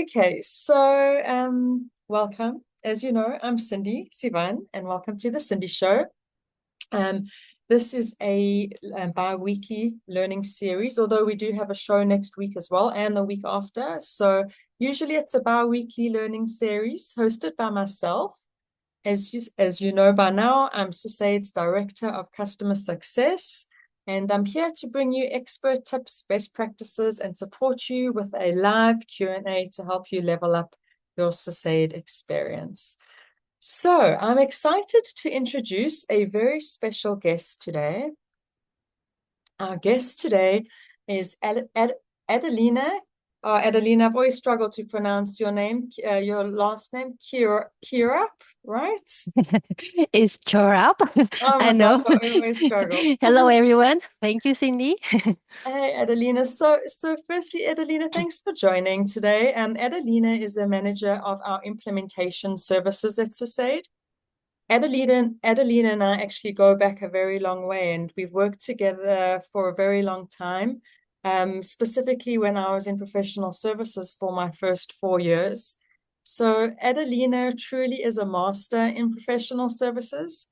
Okay, so welcome. As you know, I'm Cindy Civan, and welcome to the Cindy Show. Um, this is a bi-weekly learning series, although we do have a show next week as well, and the week after. So usually it's a bi-weekly learning series hosted by myself. As you know by now, I'm SysAid's Director of Customer Success, and I'm here to bring you expert tips, best practices, and support you with a live Q&A to help you level up your SysAid experience. So I'm excited to introduce a very special guest today. Our guest today is Adelina. Adelina, I've always struggled to pronounce your name, your last name, Kirap, right? Is Chorap. Oh I my know. gosh, I always struggle. Hello, everyone. Thank you, Cindy. Hey, Adelina. So firstly, Adelina, thanks for joining today. Adelina is a manager of our implementation services at SysAid. Adelina and I actually go back a very long way, and we've worked together for a very long time, specifically when I was in professional services for my first 4 years. So Adelina truly is a master in professional services,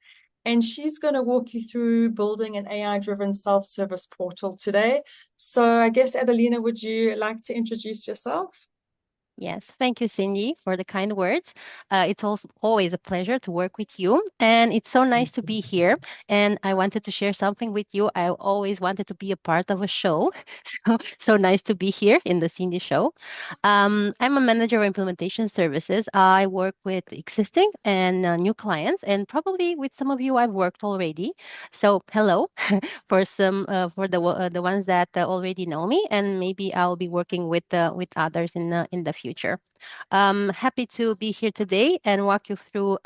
and she's going to walk you through building an AI-driven self-service portal today. So I guess, Adelina, would you like to introduce yourself? Yes, thank you, Cindy, for the kind words. It's also always a pleasure to work with you, and it's so nice to be here. And I wanted to share something with you. I always wanted to be a part of a show, so nice to be here in the Cindy Show. I'm a manager of implementation services. I work with existing and new clients, and probably with some of you I've worked already. So hello, for some the ones that already know me, and maybe I'll be working with others in the future. Happy to be here today and walk you through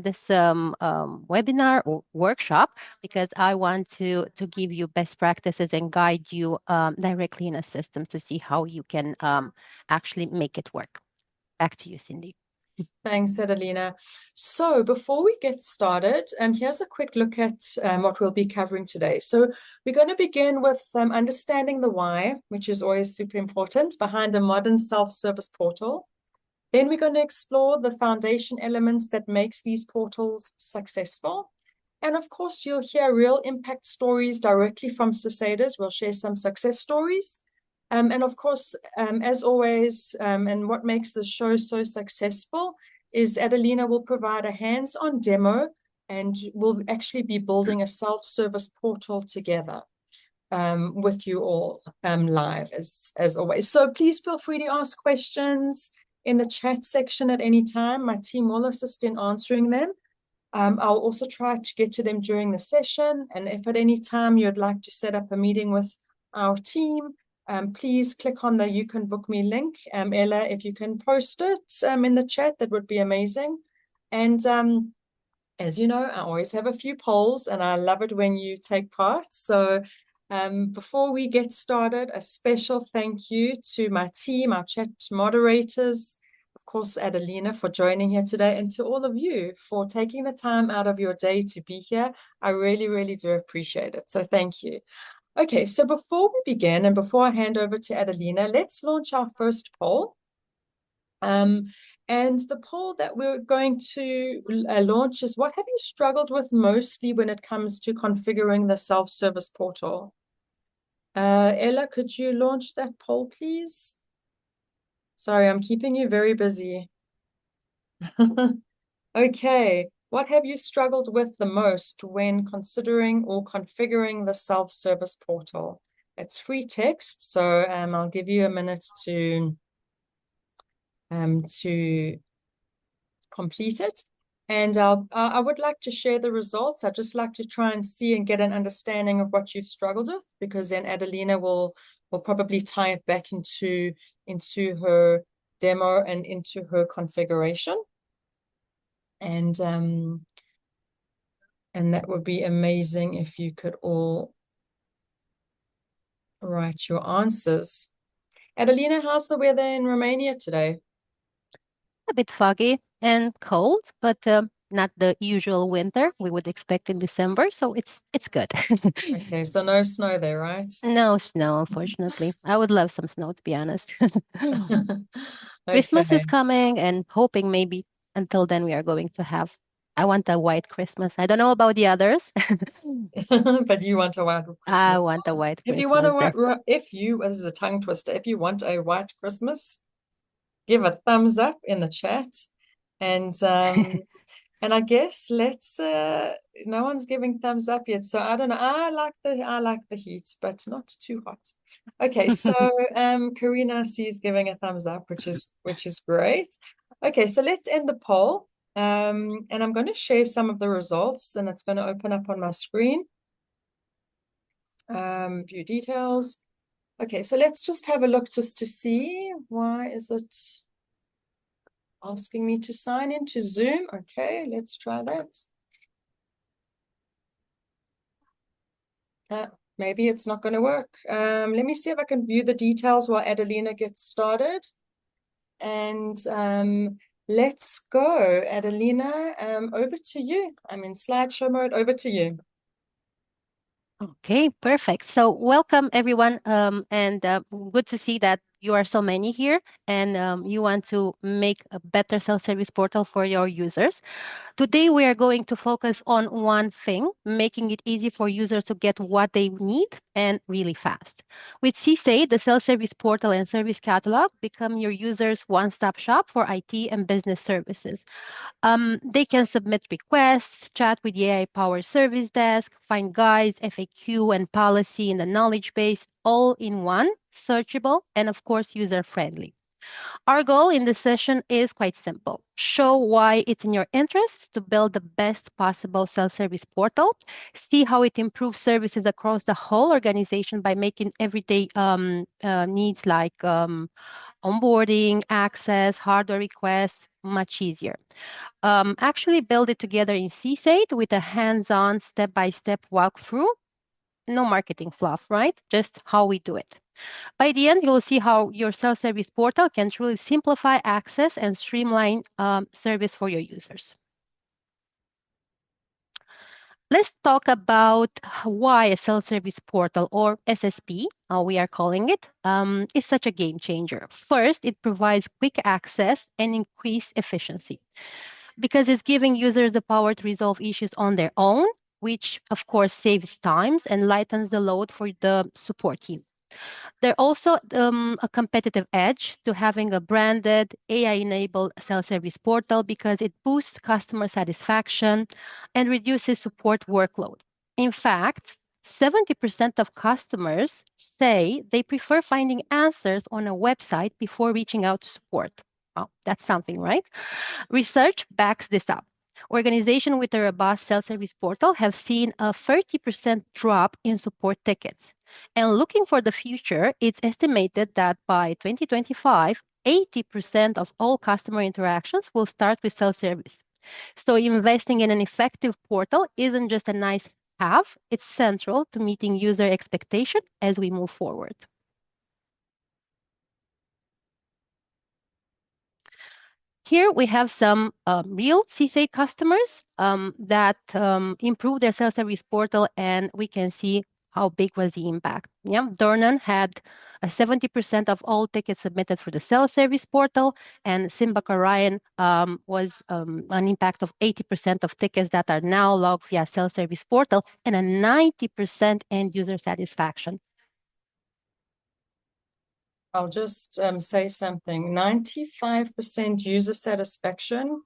this webinar or workshop because I want to give you best practices and guide you directly in a system to see how you can actually make it work. Back to you, Cindy. Thanks, Adelina. So before we get started, here's a quick look at what we'll be covering today. So we're going to begin with understanding the why, which is always super important, behind a modern self-service portal. Then we're going to explore the foundation elements that makes these portals successful. And of course, you'll hear real impact stories directly from SysAiders. We'll share some success stories. And of course, as always, and what makes the show so successful is Adelina will provide a hands-on demo and we'll actually be building a self-service portal together with you all live as always. So please feel free to ask questions in the chat section at any time. My team will assist in answering them. I'll also try to get to them during the session. And if at any time you'd like to set up a meeting with our team, please click on the You Can Book Me link. Ella, if you can post it in the chat, that would be amazing. And as you know, I always have a few polls and I love it when you take part. So before we get started, a special thank you to my team, our chat moderators, of course, Adelina for joining here today, and to all of you for taking the time out of your day to be here. I really, really do appreciate it. So thank you. Okay, so before we begin and before I hand over to Adelina, let's launch our first poll. And the poll that we're going to launch is, what have you struggled with mostly when it comes to configuring the self-service portal? Ella, could you launch that poll, please? Sorry, I'm keeping you very busy. Okay, what have you struggled with the most when considering or configuring the self-service portal? It's free text, so I'll give you a minute to complete it. And I would like to share the results. I'd just like to try and see and get an understanding of what you've struggled with, because then Adelina will probably tie it back into her demo and into her configuration. And that would be amazing if you could all write your answers. Adelina, how's the weather in Romania today? A bit foggy and cold, but not the usual winter we would expect in December. So it's good. Okay, so no snow there, right? No snow, unfortunately. I would love some snow, to be honest. Christmas is Okay. coming and hoping maybe until then we are going to have. I want a white Christmas. I don't know about the others. But you want a white I Christmas. want a white If you want a Christmas. white, this is a tongue twister, if you want a white Christmas, give a thumbs up in the chat. And and I guess let's no one's giving thumbs up yet. So I don't know. I like the heat, but not too hot. Okay, so Karina sees giving a thumbs up, which is great. Okay, so let's end the poll. And I'm going to share some of the results, and it's going to open up on my screen. View details. Okay, so let's just have a look just to see why is it asking me to sign into Zoom. Okay, let's try that. Maybe it's not going to work. Let me see if I can view the details while Adelina gets started. And let's go. Adelina, over to you. I'm in slideshow mode. Over to you. Okay, perfect. So welcome everyone, and good to see that you are so many here, and you want to make a better self-service portal for your users. Today, we are going to focus on one thing, making it easy for users to get what they need and really fast. With SysAid, the self-service portal and service catalog become your users' one-stop shop for IT and business services. They can submit requests, chat with the AI-powered service desk, find guides, FAQ, and policy in the knowledge base, all in one, searchable, and of course, user-friendly. Our goal in this session is quite simple. Show why it's in your interest to build the best possible self-service portal, see how it improves services across the whole organization by making everyday needs like onboarding, access, hardware requests much easier. Actually build it together in SysAid with a hands-on step-by-step walkthrough. No marketing fluff, right? Just how we do it. By the end, you'll see how your self-service portal can truly simplify access and streamline service for your users. Let's talk about why a self-service portal, or SSP, how we are calling it, is such a game changer. First, it provides quick access and increased efficiency because it's giving users the power to resolve issues on their own, which of course saves times and lightens the load for the support team. They're also a competitive edge to having a branded AI-enabled self-service portal because it boosts customer satisfaction and reduces support workload. In fact, 70% of customers say they prefer finding answers on a website before reaching out to support. Wow, that's something, right? Research backs this up. Organizations with a robust self-service portal have seen a 30% drop in support tickets. And looking for the future, it's estimated that by 2025, 80% of all customer interactions will start with self-service. So investing in an effective portal isn't just a nice have, it's central to meeting user expectation as we move forward. Here we have some real SysAid customers that improved their self-service portal, and we can see how big was the impact. Yeah, Dornan had 70% of all tickets submitted through the self-service portal, and Simbak Orion was an impact of 80% of tickets that are now logged via self-service portal and a 90% end user satisfaction. I'll just say something. 95% user satisfaction.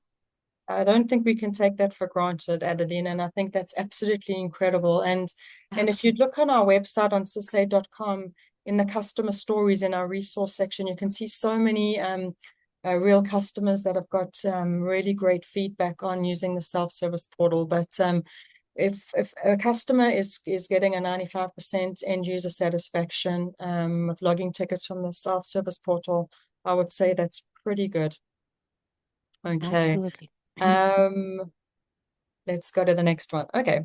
I don't think we can take that for granted, Adelina, and I think that's absolutely incredible. And if you look on our website on sysaid.com, in the customer stories in our resource section, you can see so many real customers that have got really great feedback on using the self-service portal. But if a customer is getting a 95% end user satisfaction with logging tickets from the self-service portal, I would say that's pretty good. Okay. Absolutely. Let's go to the next one. Okay.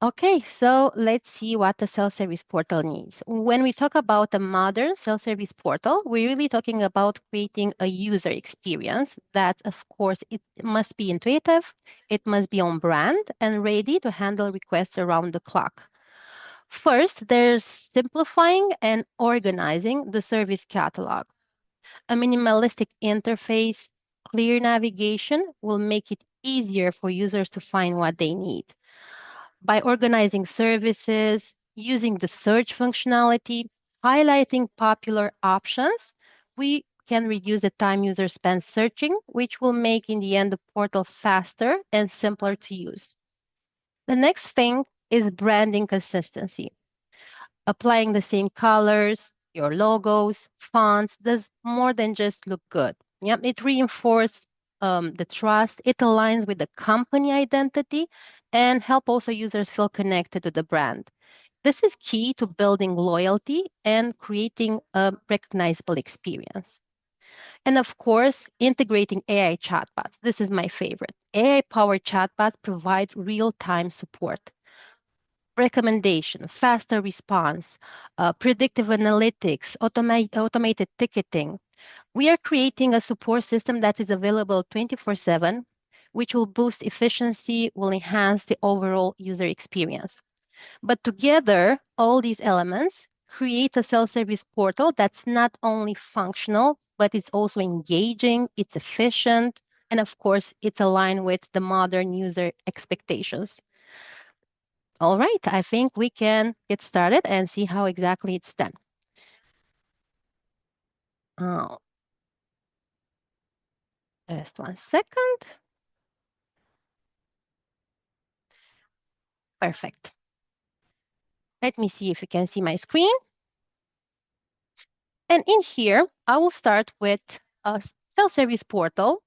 Okay, so let's see what the self-service portal needs. When we talk about a modern self-service portal, we're really talking about creating a user experience that, of course, it must be intuitive, it must be on brand, and ready to handle requests around the clock. First, there's simplifying and organizing the service catalog. A minimalistic interface, clear navigation will make it easier for users to find what they need. By organizing services, using the search functionality, highlighting popular options, we can reduce the time users spend searching, which will make in the end the portal faster and simpler to use. The next thing is branding consistency. Applying the same colors, your logos, fonts does more than just look good. Yeah, it reinforces the trust. It aligns with the company identity and help also users feel connected to the brand. This is key to building loyalty and creating a recognizable experience. And of course, integrating AI chatbots. This is my favorite. AI-powered chatbots provide real-time support, recommendation, faster response, predictive analytics, automated ticketing. We are creating a support system that is available 24/7, which will boost efficiency, will enhance the overall user experience. But together, all these elements create a self-service portal that's not only functional, but it's also engaging, it's efficient, and of course, it's aligned with the modern user expectations. All right, I think we can get started and see how exactly it's done. Oh, just 1 second. Perfect. Let me see if you can see my screen. And in here, I will start with a self-service portal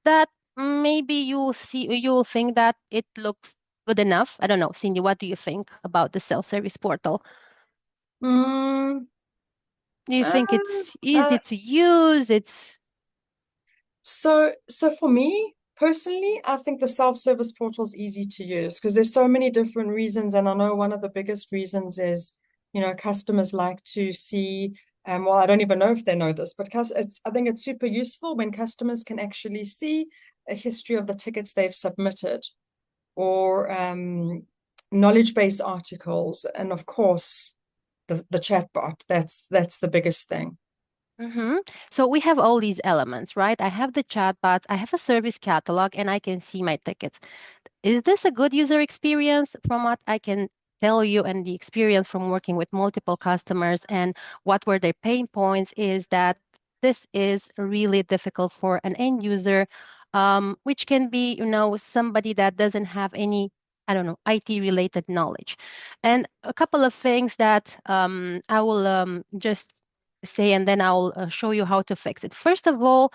that maybe you'll think that it looks good enough. I don't know, Cindy, what do you think about the self-service portal? Mm, Do you think um, it's easy to use? It's so for me personally, I think the self-service portal is easy to use because there's so many different reasons, and I know one of the biggest reasons is, customers like to see, well, I don't even know if they know this, but I think it's super useful when customers can actually see a history of the tickets they've submitted or knowledge base articles, and of course the chatbot. That's the biggest thing. Mm-hmm. So we have all these elements, right? I have the chatbots, I have a service catalog, and I can see my tickets. Is this a good user experience from what I can tell you and the experience from working with multiple customers and what were their pain points is that this is really difficult for an end user, which can be, somebody that doesn't have any, I don't know, IT related knowledge. And a couple of things that I will just say, and then I'll show you how to fix it. First of all,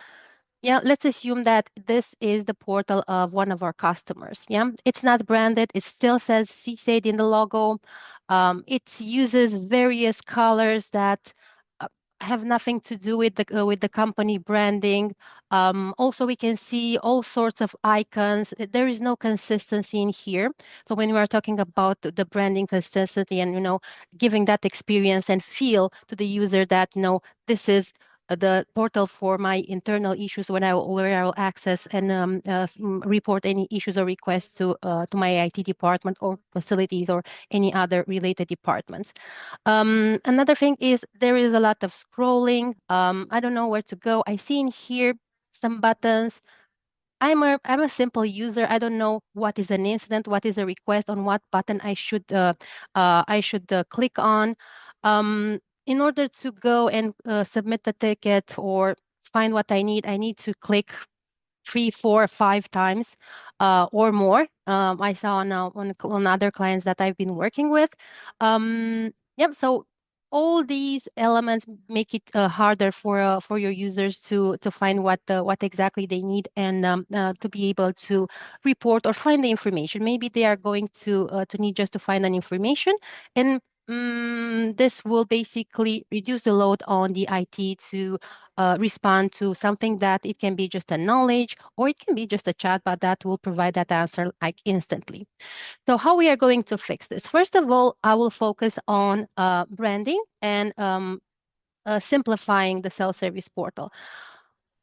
yeah, let's assume that this is the portal of one of our customers. Yeah, it's not branded. It still says SysAid in the logo. It uses various colors that uh, have nothing to do with the company branding. Also, we can see all sorts of icons. There is no consistency in here. So when we are talking about the branding consistency and giving that experience and feel to the user that this is the portal for my internal issues where I will access and report any issues or requests to my IT department or facilities or any other related departments. Another thing is there is a lot of scrolling. I don't know where to go. I see in here some buttons. I'm a simple user. I don't know what is an incident, what is a request, on what button I should click on. In order to go and submit the ticket or find what I need to click 3, 4, 5 times or more. I saw on other clients that I've been working with. Yep. So all these elements make it harder for your users to find what exactly they need and to be able to report or find the information. Maybe they are going to need just to find an information, and This will basically reduce the load on the IT to respond to something that it can be just a knowledge or it can be just a chatbot that will provide that answer like instantly. So how we are going to fix this? First of all, I will focus on branding and simplifying the self-service portal.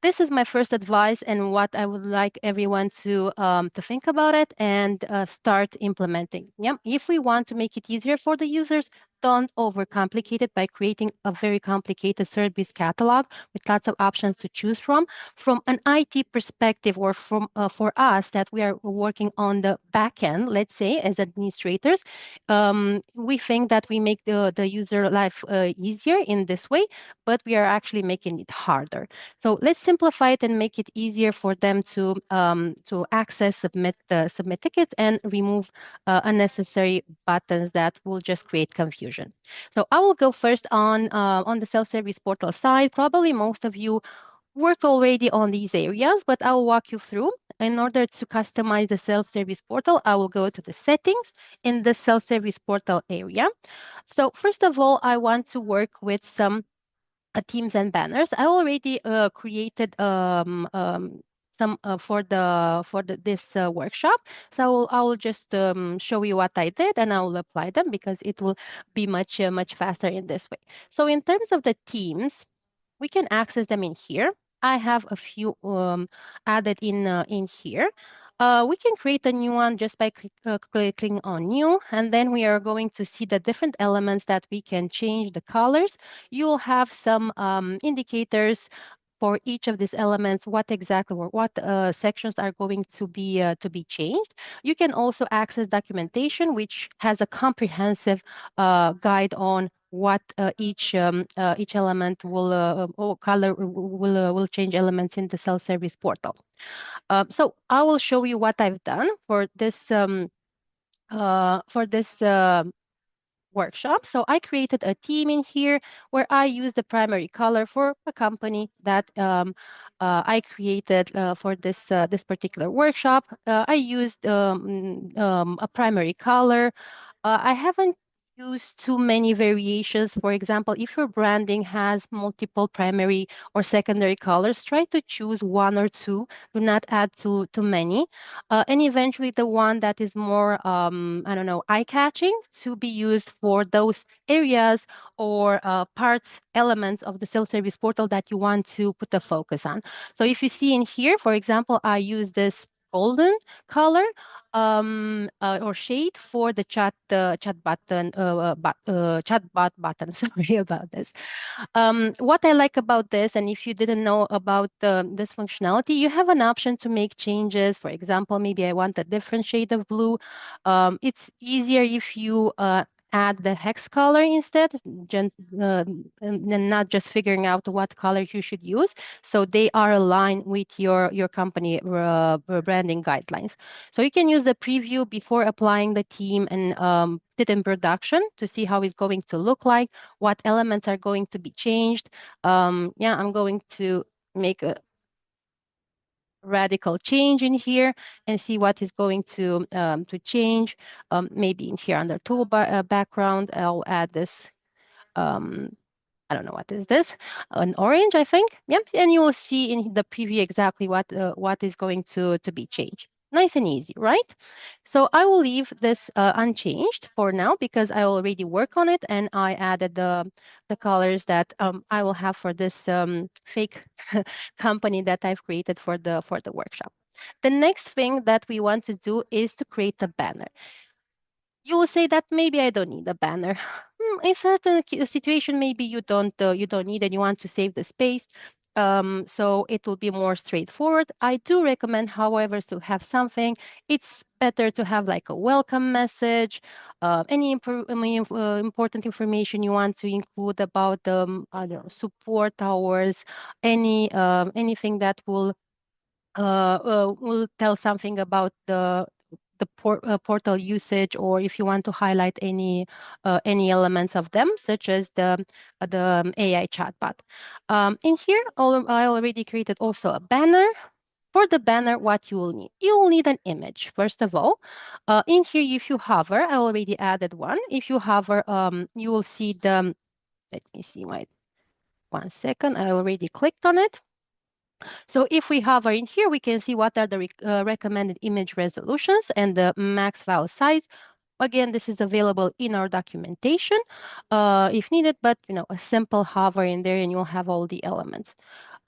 This is my first advice and what I would like everyone to think about it and start implementing. Yeah, if we want to make it easier for the users, don't overcomplicate it by creating a very complicated service catalog with lots of options to choose from. From an IT perspective, or from for us that we are working on the back end, let's say as administrators, we think that we make the user life easier in this way, but we are actually making it harder. So let's simplify it and make it easier for them to access, submit tickets, and remove unnecessary buttons that will just create confusion. So I will go first on the self-service portal side. Probably most of you worked already on these areas, but I will walk you through. In order to customize the self-service portal, I will go to the settings in the self-service portal area. So first of all, I want to work with some themes and banners. I already created some for this workshop. So I will just show you what I did and I will apply them because it will be much faster in this way. So in terms of the themes, we can access them in here. I have a few added in here. We can create a new one just by clicking on new, and then we are going to see the different elements that we can change the colors. You'll have some indicators for each of these elements, what exactly or what sections are going to be changed. You can also access documentation, which has a comprehensive guide on what each element or color will change elements in the self-service portal. So I will show you what I've done for this workshop. So I created a theme in here where I use the primary color for a company that I created for this particular workshop. I used a primary color. I haven't used too many variations. For example, if your branding has multiple primary or secondary colors, try to choose one or two. Do not add too many. And eventually the one that is more, I don't know, eye-catching to be used for those areas or parts, elements of the self-service portal that you want to put the focus on. So if you see in here, for example, I use this golden color or shade for the chat button chatbot button. Sorry about this. What I like about this, and if you didn't know about this functionality, you have an option to make changes. For example, maybe I want a different shade of blue. It's easier if you add the hex color instead, and not just figuring out what colors you should use. So they are aligned with your company branding guidelines. So you can use the preview before applying the theme and put it in production to see how it's going to look like, what elements are going to be changed. Yeah, I'm going to make a radical change in here and see what is going to change. Maybe in here under toolbar background, I'll add this. I don't know what is this, an orange, I think. Yep, and you will see in the preview exactly what is going to be changed. Nice and easy, right? So I will leave this unchanged for now because I already work on it and I added the colors that I will have for this fake company that I've created for the workshop. The next thing that we want to do is to create a banner. You will say that maybe I don't need a banner. In certain situation, maybe you don't need and you want to save the space. So it will be more straightforward. I do recommend, however, to have something. It's better to have like a welcome message, any important information you want to include about the I don't know, support hours, anything that will tell something about the portal usage, or if you want to highlight any elements of them, such as the AI chatbot. In here, I already created also a banner. For the banner, what you will need? You will need an image, first of all. In here, if you hover, I already added one. If you hover, you will see the, let me see my, 1 second, I already clicked on it. So if we hover in here, we can see what are the recommended image resolutions and the max file size. Again, this is available in our documentation if needed, but a simple hover in there and you'll have all the elements.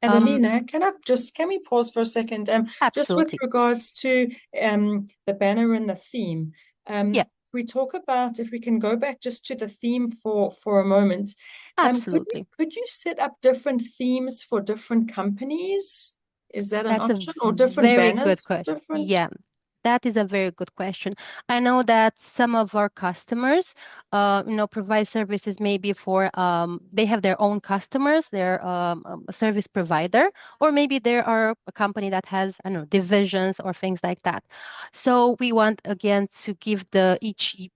Adelina, can we pause for a second? Just with Absolutely. regards to the banner and the theme. Yeah, If we can go back just to the theme for a moment. absolutely. Could you set up different themes for different companies? Is that an That's a option, or different very good banners for question. different? Yeah, that is a very good question. I know that some of our customers, provide services maybe for they have their own customers, their a service provider, or maybe there are a company that has, I don't know, divisions or things like that. So we want again to give the each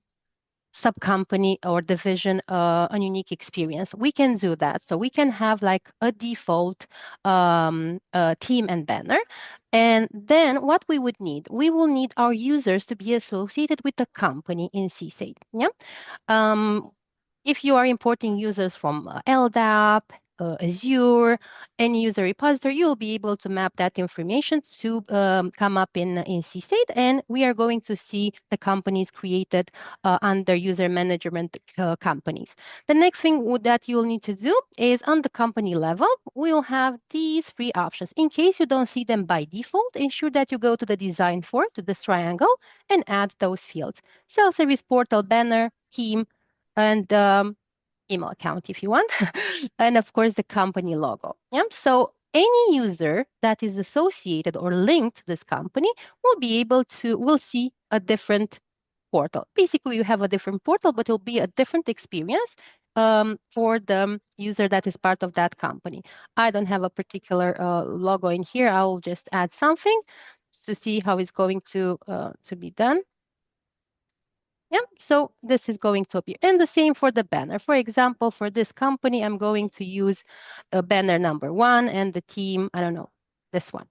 sub-company or division a unique experience. We can do that. So we can have like a default theme and banner. And then what we would need, we will need our users to be associated with the company in SysAid. Yeah. Um, if you are importing users from LDAP, Azure, any user repository, you'll be able to map that information to come up in SysAid, and we are going to see the companies created under user management companies. The next thing that you'll need to do is on the company level, we'll have these three options. In case you don't see them by default, ensure that you go to the design for to this triangle and add those fields. Self-service portal, banner, team, and email account if you want, and of course the company logo. Yeah. So any user that is associated or linked to this company will see a different portal. Basically, you have a different portal, but it'll be a different experience for the user that is part of that company. I don't have a particular logo in here. I'll just add something to see how it's going to be done. Yeah, so this is going to appear. And the same for the banner. For example, for this company, I'm going to use banner number 1 and the team, I don't know, this one.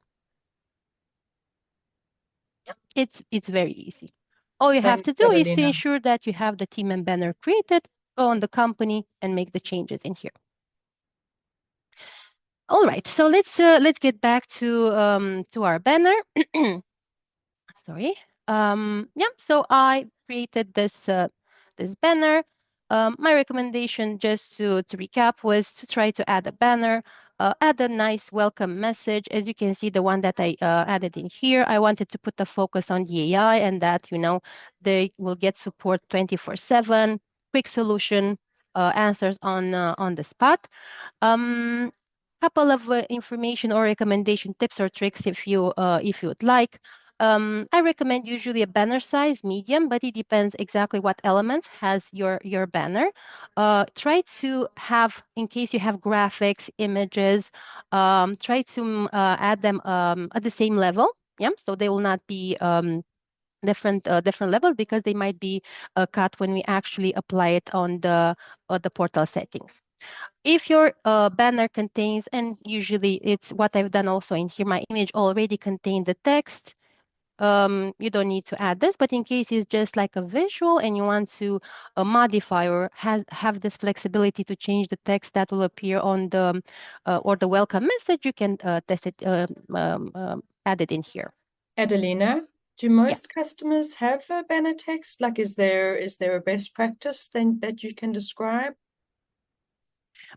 Yeah, it's very easy. All you have to Thanks, do is to Adelina. ensure that you have the team and banner created, go on the company and make the changes in here. All right, so let's get back to our banner. Sorry. Yeah, so I created this banner. My recommendation, just to recap, was to try to add a banner, add a nice welcome message. As you can see, the one that I added in here, I wanted to put the focus on the AI and that, they will get support 24/7, quick solution, answers on the spot. Couple of information or recommendation tips or tricks if you would like. I recommend usually a banner size medium, but it depends exactly what elements has your banner. Try to have, in case you have graphics, images, try to add them at the same level. Yeah, so they will not be different level because they might be cut when we actually apply it on the portal settings. If your banner contains, and usually it's what I've done also in here, my image already contained the text. You don't need to add this, but in case it's just like a visual and you want to modify or have this flexibility to change the text that will appear on the or the welcome message, you can test it, add it in here. Adelina, do Yeah. most customers have a banner text? Like, is there a best practice then that you can describe?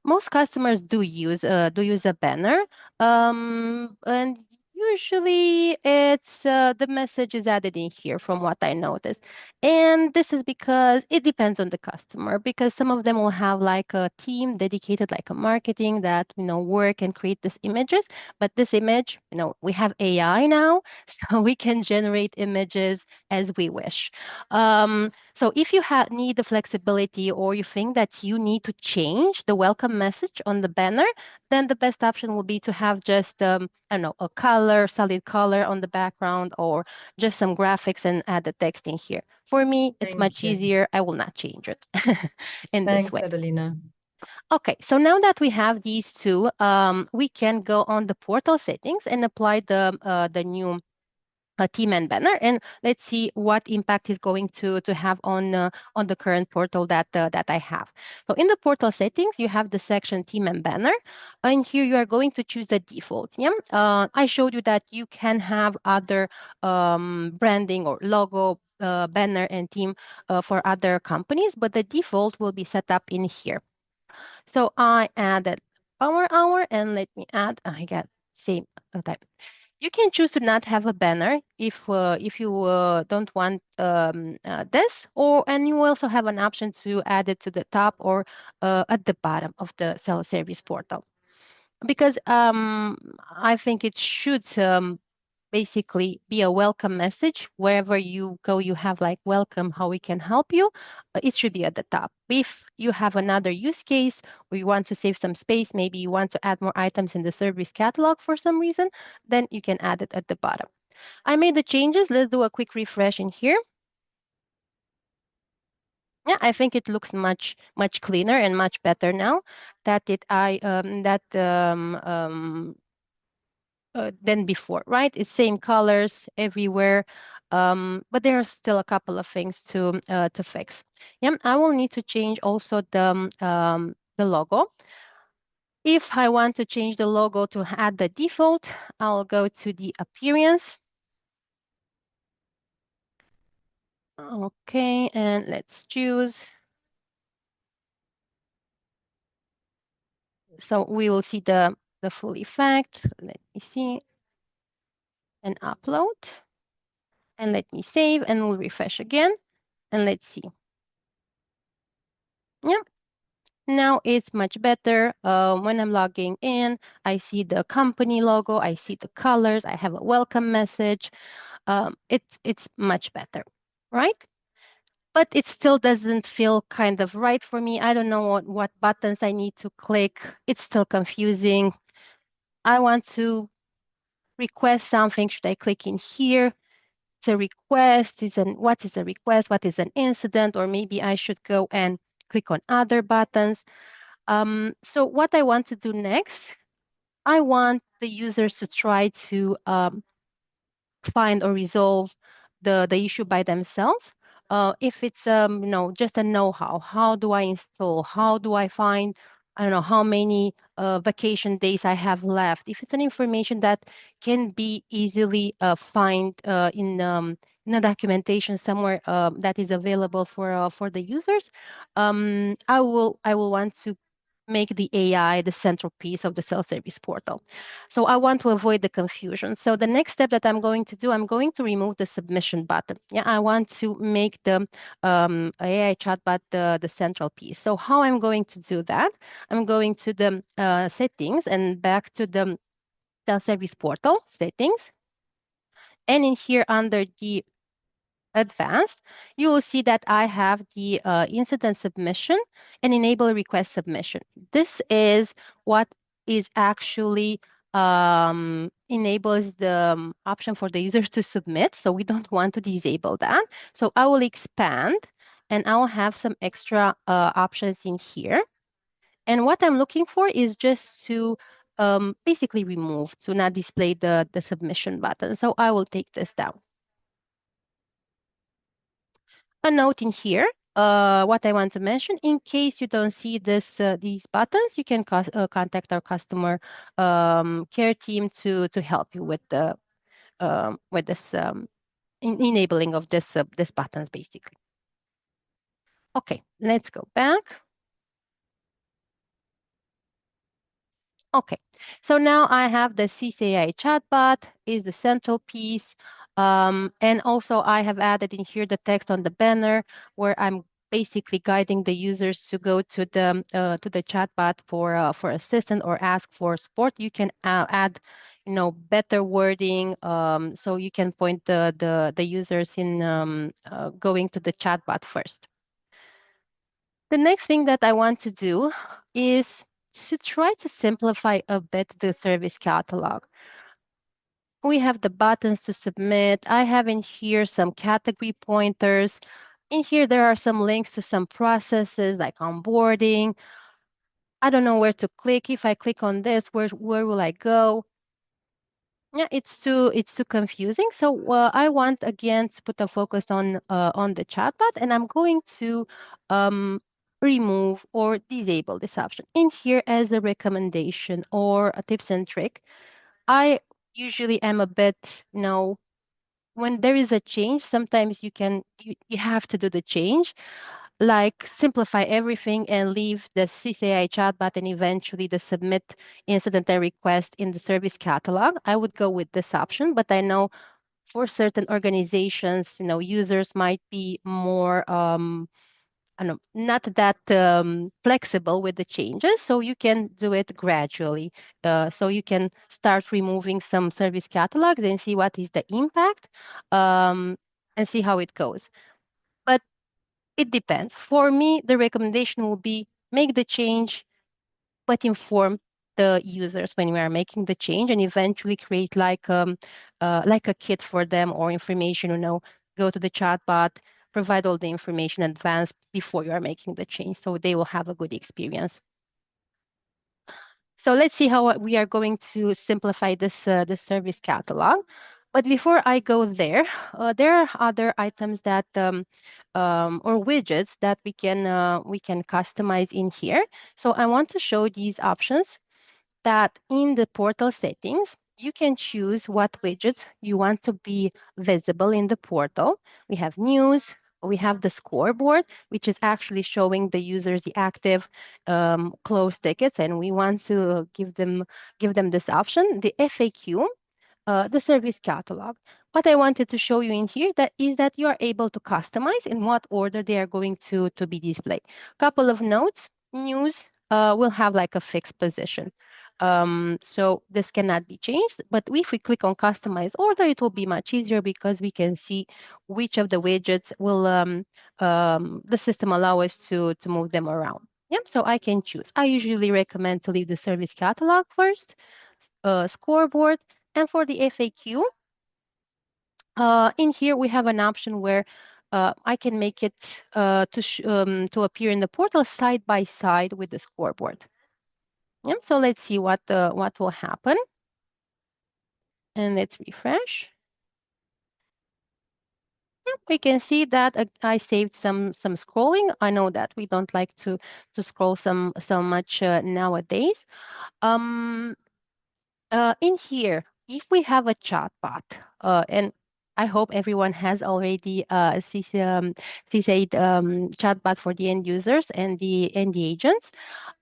Most customers do use a banner, and usually it's the message is added in here from what I noticed. And this is because it depends on the customer, because some of them will have like a team dedicated, like a marketing that work and create these images. But this image, we have AI now, so we can generate images as we wish. So if you need the flexibility or you think that you need to change the welcome message on the banner, then the best option will be to have just, I don't know, a color, solid color on the background or just some graphics and add the text in here. For me, it's Thank much you. easier. I will not change it in this Thanks, way. Adelina. Okay, so now that we have these two, we can go on the portal settings and apply the new team and banner, and let's see what impact it's going to have on the current portal that I have. So in the portal settings, you have the section team and banner, and here you are going to choose the default. Yeah, I showed you that you can have other branding or logo. Banner and team for other companies, but the default will be set up in here. So I added power hour, and let me add, I got same type. You can choose to not have a banner if you don't want this, or and you also have an option to add it to the top or at the bottom of the self-service portal. Because I think it should basically be a welcome message. Wherever you go, you have like welcome, how we can help you. It should be at the top. If you have another use case or you want to save some space, maybe you want to add more items in the service catalog for some reason, then you can add it at the bottom. I made the changes. Let's do a quick refresh in here. Yeah, I think it looks much cleaner and much better now that it I that than before, right? It's same colors everywhere, but there are still a couple of things to fix. Yeah, I will need to change also the logo. If I want to change the logo to add the default, I'll go to the appearance. Okay, and let's choose. So we will see the full effect. Let me see and upload. And let me save and we'll refresh again. And let's see. Yeah, now it's much better. When I'm logging in, I see the company logo, I see the colors, I have a welcome message. It's much better, right? But it still doesn't feel kind of right for me. I don't know what buttons I need to click. It's still confusing. I want to request something. Should I click in here? It's a request. What is a request? What is an incident? Or maybe I should go and click on other buttons. So what I want to do next, I want the users to try to find or resolve the issue by themselves. If it's just a know-how, how do I install? How do I find? I don't know how many vacation days I have left. If it's an information that can be easily find in a documentation somewhere that is available for the users, I will want to make the AI the central piece of the self-service portal. So I want to avoid the confusion. So the next step that I'm going to do, I'm going to remove the submission button. Yeah, I want to make the AI chatbot the central piece. So how I'm going to do that? I'm going to the settings and back to the self-service portal settings. And in here under the advanced, you will see that I have the incident submission and enable request submission. This is what is actually enables the option for the users to submit. So we don't want to disable that. So I will expand and I'll have some extra options in here. And what I'm looking for is just to basically remove, to not display the submission button. So I will take this down. A note in here, what I want to mention, in case you don't see these buttons, you can contact our customer care team to help you with this enabling of this buttons basically. Okay, let's go back. Okay, so now I have the SysAid chatbot is the central piece. And also I have added in here the text on the banner where I'm basically guiding the users to go to the chatbot for assistance or ask for support. You can add, better wording, so you can point the users in going to the chatbot first. The next thing that I want to do is to try to simplify a bit the service catalog. We have the buttons to submit. I have in here some category pointers. In here, there are some links to some processes like onboarding. I don't know where to click. If I click on this, where will I go? Yeah, it's too confusing. So I want again to put a focus on the chatbot, and I'm going to um, remove or disable this option in here as a recommendation or a tips and trick. I usually am a bit, when there is a change, sometimes you have to do the change, like simplify everything and leave the SysAid chatbot and eventually the submit incident and request in the service catalog. I would go with this option, but I know for certain organizations, users might be more I don't know, not that flexible with the changes, so you can do it gradually. So you can start removing some service catalogs and see what is the impact, um, and see how it goes. But it depends. For me, the recommendation will be make the change, but inform the users when we are making the change, and eventually create like a kit for them or information. Go to the chatbot, provide all the information in advance before you are making the change, so they will have a good experience. So let's see how we are going to simplify this service catalog. But before I go there, there are other items that or widgets that we can customize in here. So I want to show these options that in the portal settings, you can choose what widgets you want to be visible in the portal. We have news, we have the scoreboard, which is actually showing the users the active closed tickets, and we want to give them this option. The FAQ, the service catalog. What I wanted to show you in here that you are able to customize in what order they are going to be displayed. Couple of notes, news will have like a fixed position. So this cannot be changed, but if we click on customize order, it will be much easier because we can see which of the widgets will the system allow us to move them around. Yep, so I can choose. I usually recommend to leave the service catalog first, scoreboard, and for the FAQ, in here we have an option where I can make it to appear in the portal side by side with the scoreboard. Yep, so let's see what will happen. And let's refresh. Yep, we can see that I saved some scrolling. I know that we don't like to scroll so much nowadays. Um, in here, if we have a chatbot, and I hope everyone has already a SysAid chatbot for the end users and the agents.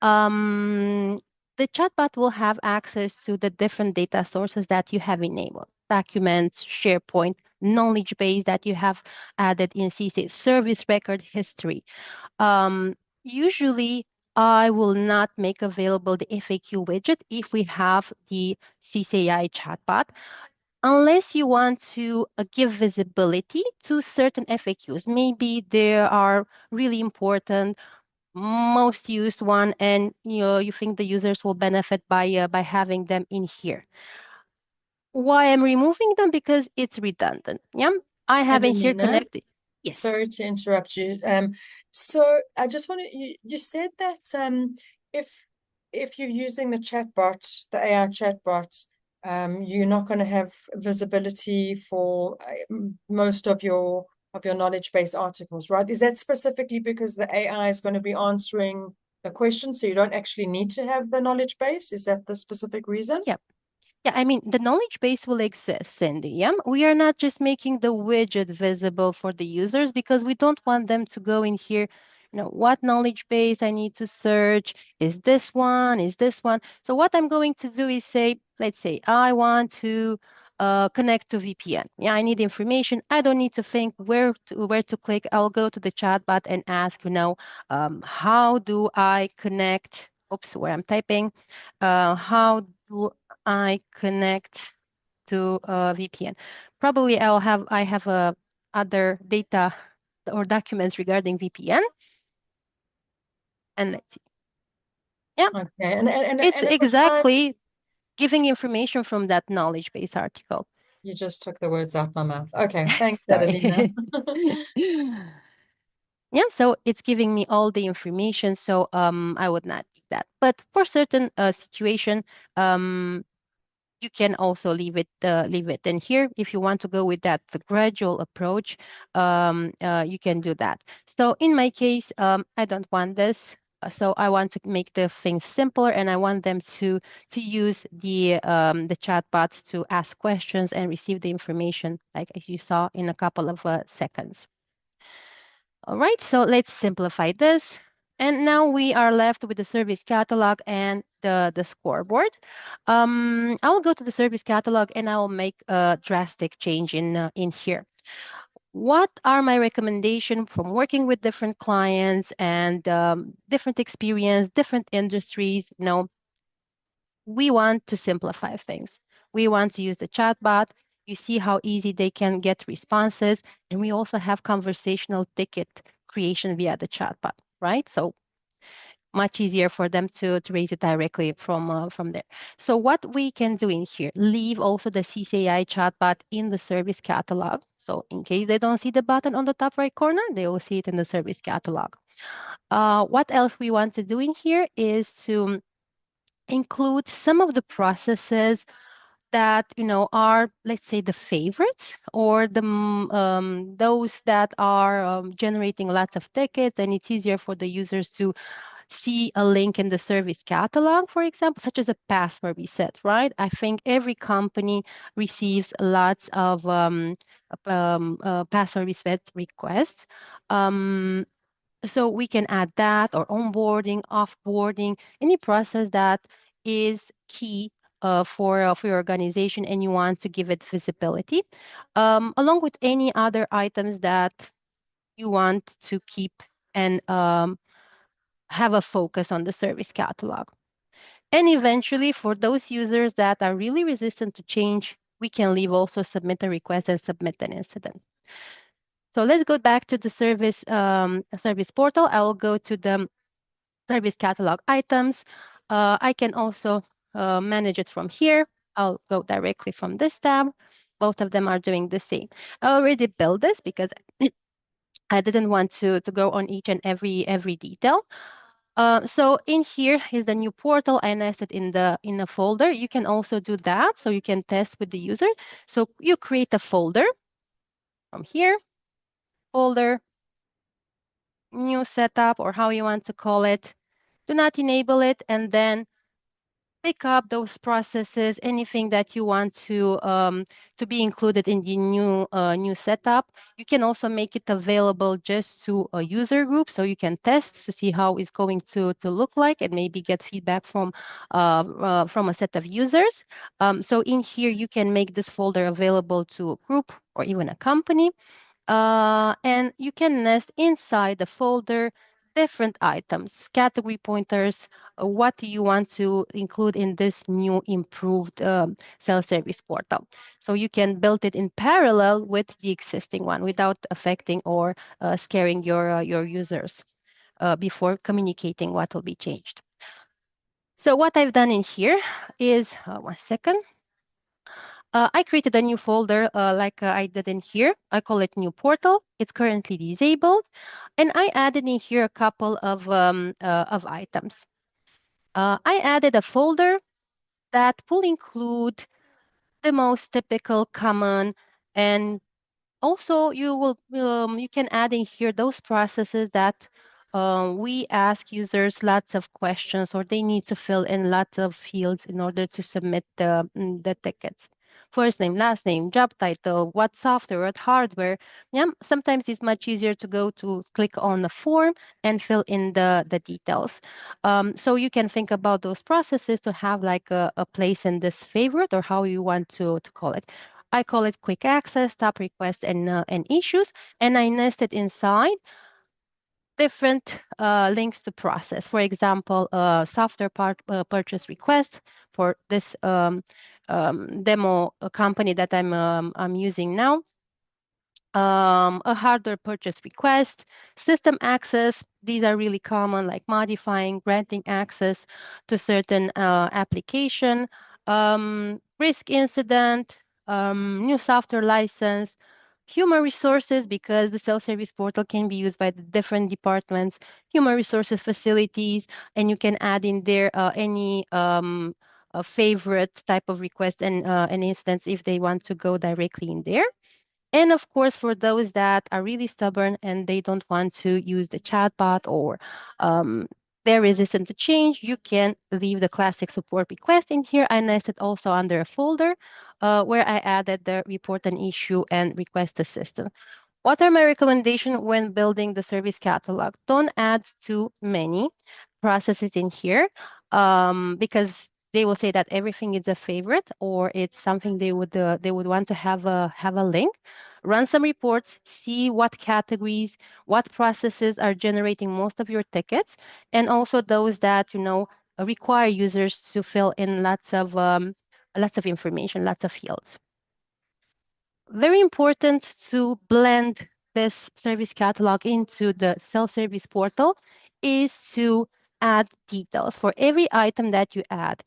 Um, the chatbot will have access to the different data sources that you have enabled: documents, SharePoint, knowledge base that you have added in SysAid, service record history. Usually, I will not make available the FAQ widget if we have the CCAI chatbot, unless you want to give visibility to certain FAQs. Maybe they are really important, most used one, and you think the users will benefit by having them in here. Why I'm removing them? Because it's redundant. Yeah, I have in here Adelina, connected. Yes. sorry to interrupt you. So I just want to, you said that if if you're using the chatbot, the AI chatbot, you're not going to have visibility for most of your knowledge base articles, right? Is that specifically because the AI is going to be answering the question, so you don't actually need to have the knowledge base? Is that the specific reason? Yeah. Yeah, I mean, the knowledge base will exist, Cindy. Yeah, we are not just making the widget visible for the users because we don't want them to go in here, what knowledge base I need to search. Is this one? Is this one? So what I'm going to do is say, let's say I want to connect to VPN. Yeah, I need information. I don't need to think where to click. I'll go to the chatbot and ask, how do I connect? Oops, where I'm typing. How do I connect to a VPN? Probably I have other data or documents regarding VPN. And let's see. Yeah, Okay, it's and it was fine. exactly giving information from that knowledge base article. You just took the words out my mouth. Okay, thanks, Adelina. Sorry. Yeah, so it's giving me all the information. So I would not need that. But for certain situation, you can also leave it. And here, if you want to go with that the gradual approach, you can do that. So in my case, I don't want this. So I want to make the things simpler, and I want them to use the chatbot to ask questions and receive the information, like as you saw in a couple of seconds. All right, so let's simplify this. And now we are left with the service catalog and the scoreboard. I'll go to the service catalog and I'll make a drastic change in here. What are my recommendations from working with different clients and different experience, different industries? We want to simplify things. We want to use the chatbot. You see how easy they can get responses. And we also have conversational ticket creation via the chatbot, right? So much easier for them to raise it directly from there. So what we can do in here, leave also the SysAid chatbot in the service catalog. So in case they don't see the button on the top right corner, they will see it in the service catalog. What else we want to do in here is to include some of the processes that are, let's say, the favorites, or those that are generating lots of tickets, and it's easier for the users to see a link in the service catalog, for example, such as a password reset, right? I think every company receives lots of password reset requests. So we can add that, or onboarding, offboarding, any process that is key for your organization and you want to give it visibility, along with any other items that you want to keep and have a focus on the service catalog. And eventually, for those users that are really resistant to change, we can leave also submit a request and submit an incident. So let's go back to the service portal. I will go to the service catalog items. I can also manage it from here. I'll go directly from this tab. Both of them are doing the same. I already built this because I didn't want to go on each and every detail. So in here is the new portal. I nested in a folder. You can also do that, so you can test with the user. So you create a folder from here, folder, new setup, or how you want to call it. Do not enable it, and then pick up those processes, anything that you want to be included in the new setup. You can also make it available just to a user group, so you can test to see how it's going to look like, and maybe get feedback from a set of users. So in here, you can make this folder available to a group or even a company. And you can nest inside the folder different items, category pointers. What do you want to include in this new improved self-service portal? So you can build it in parallel with the existing one without affecting or scaring your users before communicating what will be changed. So what I've done in here is, one second. I created a new folder like I did in here. I call it new portal. It's currently disabled. And I added in here a couple of items. I added a folder that will include the most typical, common, and also you can add in here those processes that we ask users lots of questions, or they need to fill in lots of fields in order to submit the tickets. First name, last name, job title, what software, what hardware. Yeah, sometimes it's much easier to go to click on the form and fill in the details. So you can think about those processes to have like a place in this favorite, or how you want to call it. I call it quick access, top requests, and issues, and I nested inside different links to process. For example, software purchase request for this demo company that I'm using now. A hardware purchase request, system access. These are really common, like modifying, granting access to certain application, risk incident, new software license, Human resources, because the self-service portal can be used by the different departments, human resources facilities, and you can add in there any favorite type of request and an instance if they want to go directly in there. And of course, for those that are really stubborn and they don't want to use the chatbot or um, they're resistant to change, you can leave the classic support request in here. I nested also under a folder where I added the report an issue and request assistance. What are my recommendations when building the service catalog? Don't add too many processes in here because they will say that everything is a favorite or it's something they would want to have a link. Run some reports, see what categories, what processes are generating most of your tickets, and also those that require users to fill in lots of information, lots of fields. Very important to blend this service catalog into the self-service portal is to add details. For every item that you add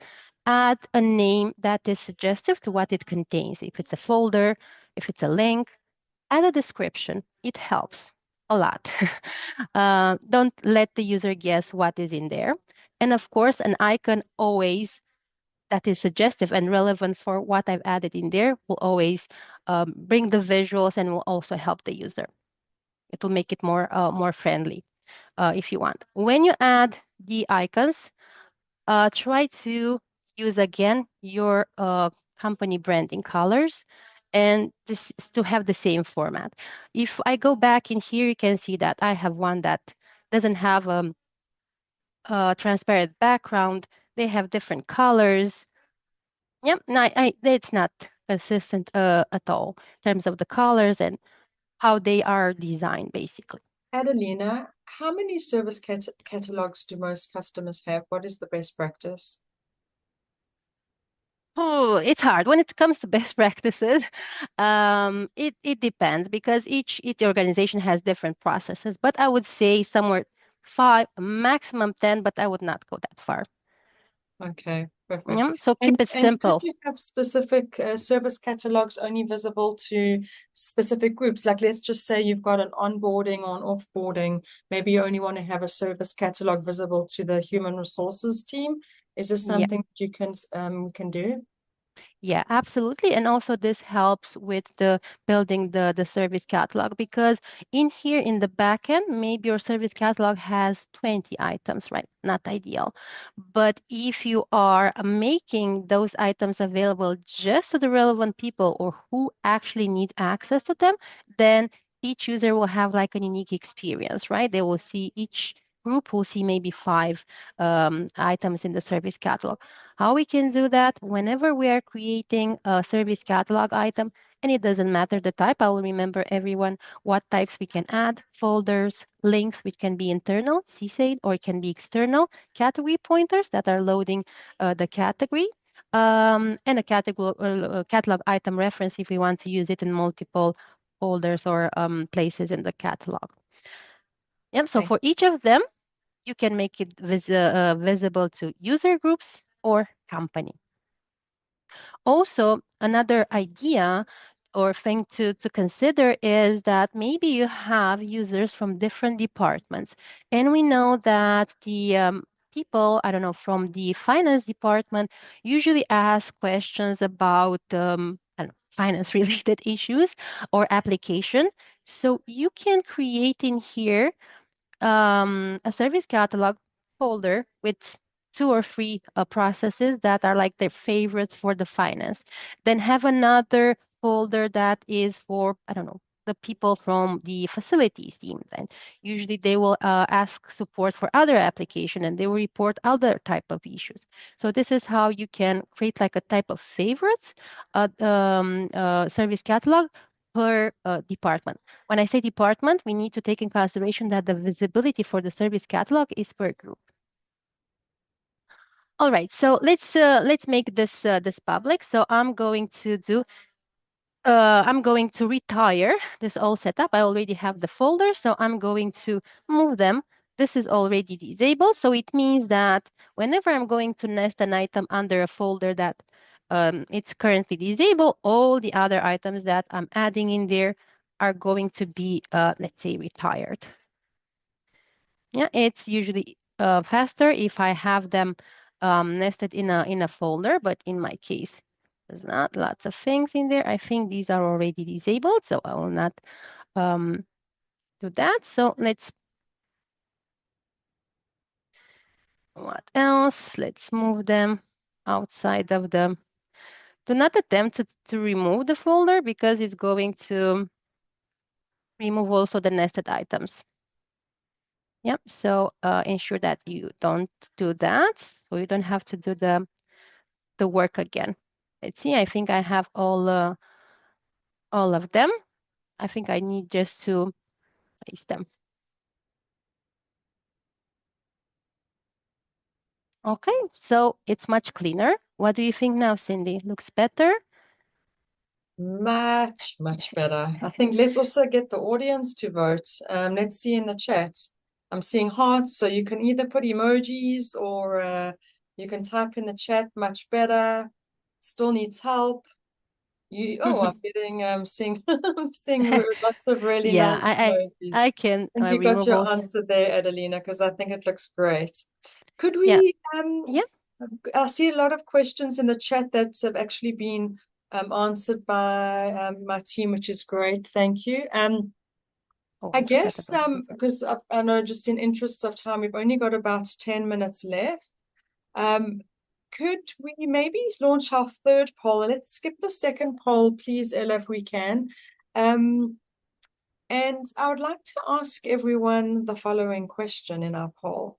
a name that is suggestive to what it contains. If it's a folder, if it's a link, add a description. It helps a lot. Don't let the user guess what is in there. And of course, an icon always that is suggestive and relevant for what I've added in there will always bring the visuals and will also help the user. It will make it more friendly if you want. When you add the icons, try to use again your company branding colors and this to have the same format. If I go back in here, you can see that I have one that doesn't have a transparent background. They have different colors. Yep, no, it's not consistent at all in terms of the colors and how they are designed, basically. Adelina, how many service catalogs do most customers have? What is the best practice? Oh, it's hard when it comes to best practices. It depends because each organization has different processes. But I would say somewhere 5, maximum 10, but I would not go that far. Okay, perfect. Yeah, so keep it And could simple. you have specific service catalogs only visible to specific groups? Like let's just say you've got an onboarding or an offboarding. Maybe you only want to have a service catalog visible to the human resources team. Is this Yeah. something that you can do? Yeah, absolutely. And also this helps with the building the service catalog because in here in the backend, maybe your service catalog has 20 items, right? Not ideal. But if you are making those items available just to the relevant people or who actually need access to them, then each user will have like a unique experience, right? They will see each group will see maybe 5 items in the service catalog. How we can do that whenever we are creating a service catalog item, and it doesn't matter the type, I will remember everyone what types we can add, folders, links, which can be internal, SysAid, or it can be external, category pointers that are loading the category, and a catalog item reference if we want to use it in multiple folders or places in the catalog. Yep, so Okay. for each of them, you can make it visible to user groups or company. Also, another idea or thing to consider is that maybe you have users from different departments. And we know that the people, I don't know, from the finance department usually ask questions about I don't know, finance related issues or application. So you can create in here a service catalog folder with 2 or 3 processes that are like their favorites for the finance. Then have another folder that is for, I don't know, the people from the facilities team. Then usually they will ask support for other application and they will report other type of issues. So this is how you can create like a type of favorites service catalog per department. When I say department, we need to take in consideration that the visibility for the service catalog is per group. All right, so let's make this public. So I'm going to retire this all setup. I already have the folder, so I'm going to move them. This is already disabled, so it means that whenever I'm going to nest an item under a folder that it's currently disabled, all the other items that I'm adding in there are going to be, let's say, retired. Yeah, it's usually faster if I have them nested in a folder, but in my case, there's not lots of things in there. I think these are already disabled, so I will not do that. So let's, what else? Let's move them outside of the, do not attempt to remove the folder because it's going to remove also the nested items. Yep, so ensure that you don't do that, so you don't have to do the work again. Let's see, I think I have all of them. I think I need just to place them. Okay, so it's much cleaner. What do you think now, Cindy? Looks better? Much, much better. I think let's also get the audience to vote. Let's see in the chat. I'm seeing hearts, so you can either put emojis or you can type in the chat. Much better. Still needs help. I'm getting seeing I'm seeing lots of really Yeah, nice I emojis. I can And you got remove your also. answer there, Adelina, because I think it looks great. Could Yeah, we yeah. I see a lot of questions in the chat that have actually been answered by my team, which is great. Thank you. Oh, I I forgot guess about that. because I know just in interest of time, we've only got about 10 minutes left. Um, could we maybe launch our third poll? Let's skip the second poll, please, Ella, if we can. And I would like to ask everyone the following question in our poll.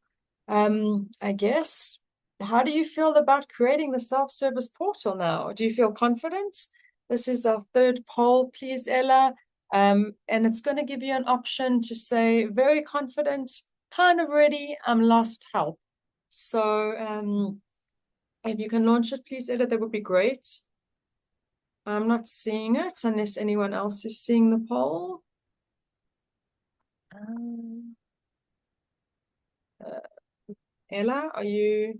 I guess, how do you feel about creating the self-service portal now? Do you feel confident? This is our third poll, please, Ella. And it's going to give you an option to say very confident, kind of ready, I'm lost, help. So if you can launch it, please, Ella, that would be great. I'm not seeing it unless anyone else is seeing the poll. Um, Uh, Ella, are you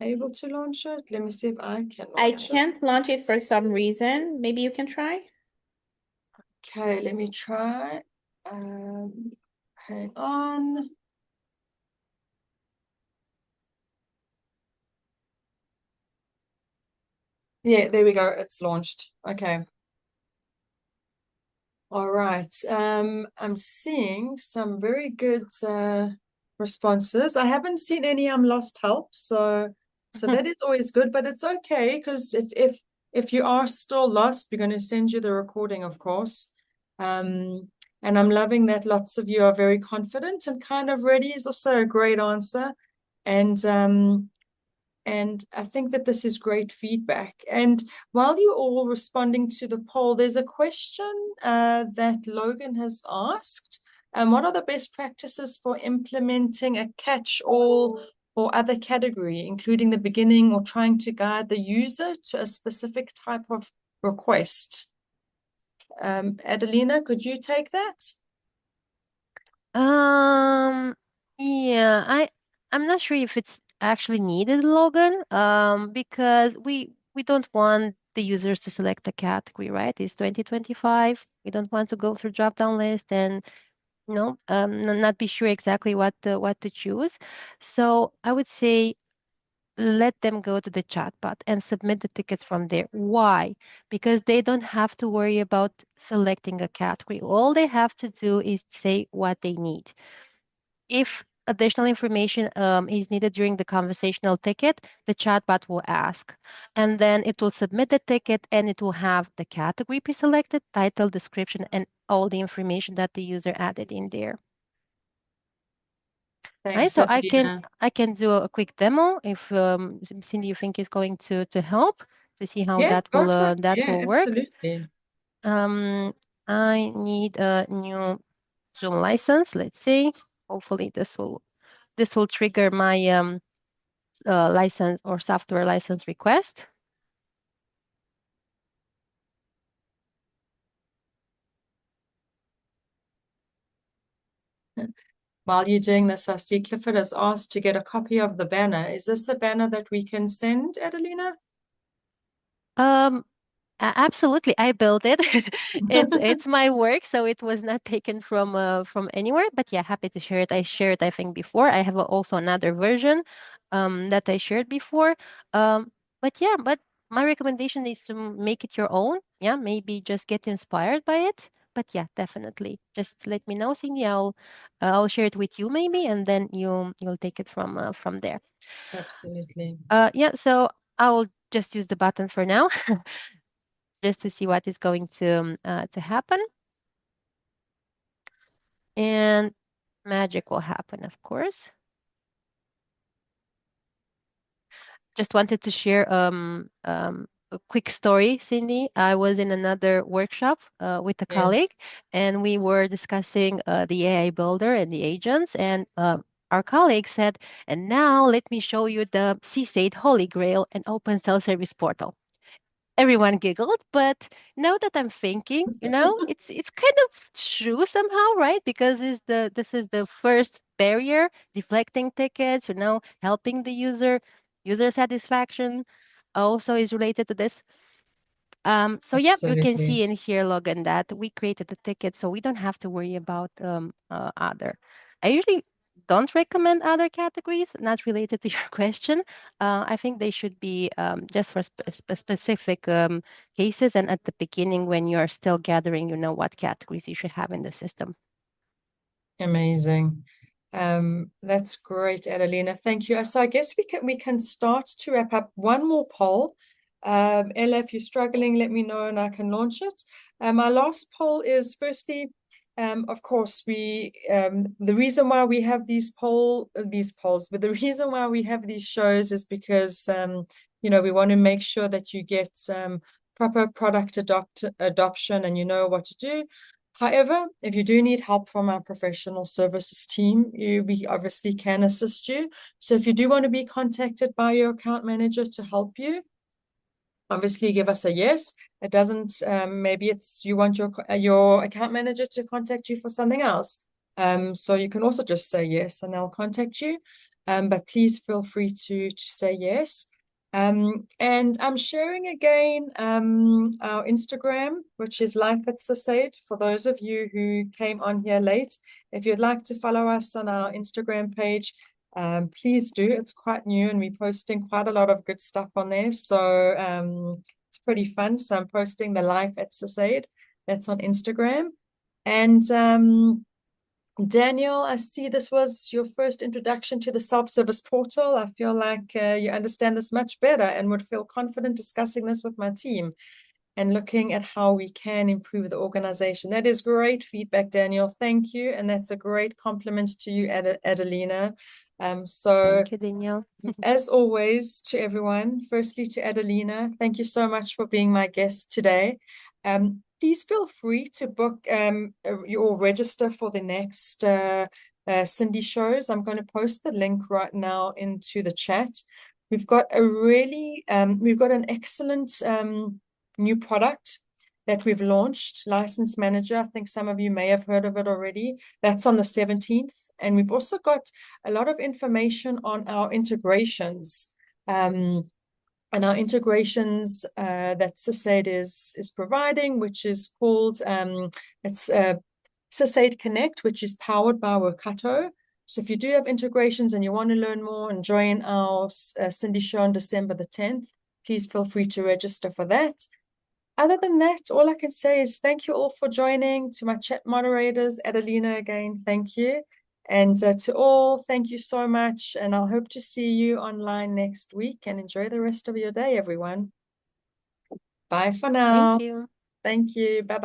able to launch it? Let me see if I can I launch it. can't launch it for some reason. Maybe you can try. Okay, let me try. Hang on. Yeah, there we go. It's launched. Okay. All right. I'm seeing some very good responses. I haven't seen any lost help, so that is always good, but it's okay because if you are still lost, we're going to send you the recording, of course. And I'm loving that lots of you are very confident and kind of ready is also a great answer. And I think that this is great feedback. And while you're all responding to the poll, there's a question that Logan has asked. What are the best practices for implementing a catch-all or other category, including the beginning or trying to guide the user to a specific type of request? Adelina, could you take that? Um, yeah, I'm not sure if it's actually needed, Logan, because we don't want the users to select a category, right? It's 2025. We don't want to go through drop-down list and not be sure exactly what to choose. So I would say let them go to the chatbot and submit the tickets from there. Why? Because they don't have to worry about selecting a category. All they have to do is say what they need. If additional information is needed during the conversational ticket, the chatbot will ask. And then it will submit the ticket and it will have the category pre-selected, title, description, and all the information that the user added in there. Right, Thanks, so Adelina. I can do a quick demo if Cindy you think is going to help to see how Yeah, go for it. that Yeah, will work. absolutely. I need a new Zoom license. Let's see. Hopefully this will trigger my license or software license request. While you're doing this, I see Clifford has asked to get a copy of the banner. Is this a banner that we can send, Adelina? Um, Absolutely, I built it. It's my work, so it was not taken from anywhere. But yeah, happy to share it. I shared, I think, before. I have also another version that I shared before. But yeah, but my recommendation is to make it your own. Yeah, maybe just get inspired by it. But yeah, definitely. Just let me know, Cindy. I'll share it with you maybe, and then you'll take it from there. Absolutely. Yeah. So I will just use the button for now. Just to see what is going to happen. And magic will happen, of course. Just wanted to share a quick story, Cindy. I was in another workshop with a Yeah, colleague, and we were discussing the AI builder and the agents. And our colleague said, "And now let me show you the SysAid Holy Grail and Open Self-Service Portal." Everyone giggled, but now that I'm thinking, it's kind of true somehow, right? Because this is the first barrier, deflecting tickets, helping the user satisfaction also is related to this. So yeah, you can absolutely. see in here, Logan, that we created the ticket, so we don't have to worry about other. I usually don't recommend other categories, not related to your question. I think they should be just for specific cases and at the beginning when you're still gathering, what categories you should have in the system. Amazing. That's great, Adelina. Thank you. So I guess we can start to wrap up. One more poll. Ella, if you're struggling, let me know and I can launch it. Our last poll is firstly, of course, the reason why we have these polls, but the reason why we have these shows is because we want to make sure that you get proper product adoption and you know what to do. However, if you do need help from our professional services team, we obviously can assist you. So if you do want to be contacted by your account manager to help you, obviously give us a yes. It doesn't, maybe it's you want your account manager to contact you for something else. So you can also just say yes and they'll contact you. But please feel free to say yes. And I'm sharing again our Instagram, which is Life at SysAid. For those of you who came on here late, if you'd like to follow us on our Instagram page, please do. It's quite new and we're posting quite a lot of good stuff on there. So it's pretty fun. So I'm posting the Life at SysAid. That's on Instagram. And Daniel, I see this was your first introduction to the self-service portal. I feel like you understand this much better and would feel confident discussing this with my team and looking at how we can improve the organization. That is great feedback, Daniel. Thank you. And that's a great compliment to you, Adelina. So Thank you, Danielle. as always, to everyone, firstly to Adelina, thank you so much for being my guest today. Please feel free to book or register for the next Cindy shows. I'm going to post the link right now into the chat. We've got an excellent new product that we've launched, License Manager. I think some of you may have heard of it already. That's on the 17th. And we've also got a lot of information on our integrations. And our integrations that SysAid is providing, which is called, it's SysAid Connect, which is powered by Workato. So if you do have integrations and you want to learn more and join our Cindy show on December the 10th, please feel free to register for that. Other than that, all I can say is thank you all for joining. To my chat moderators, Adelina, again, thank you. And to all, thank you so much. And I'll hope to see you online next week and enjoy the rest of your day, everyone. Bye for now. Thank you. Thank you. Bye-bye.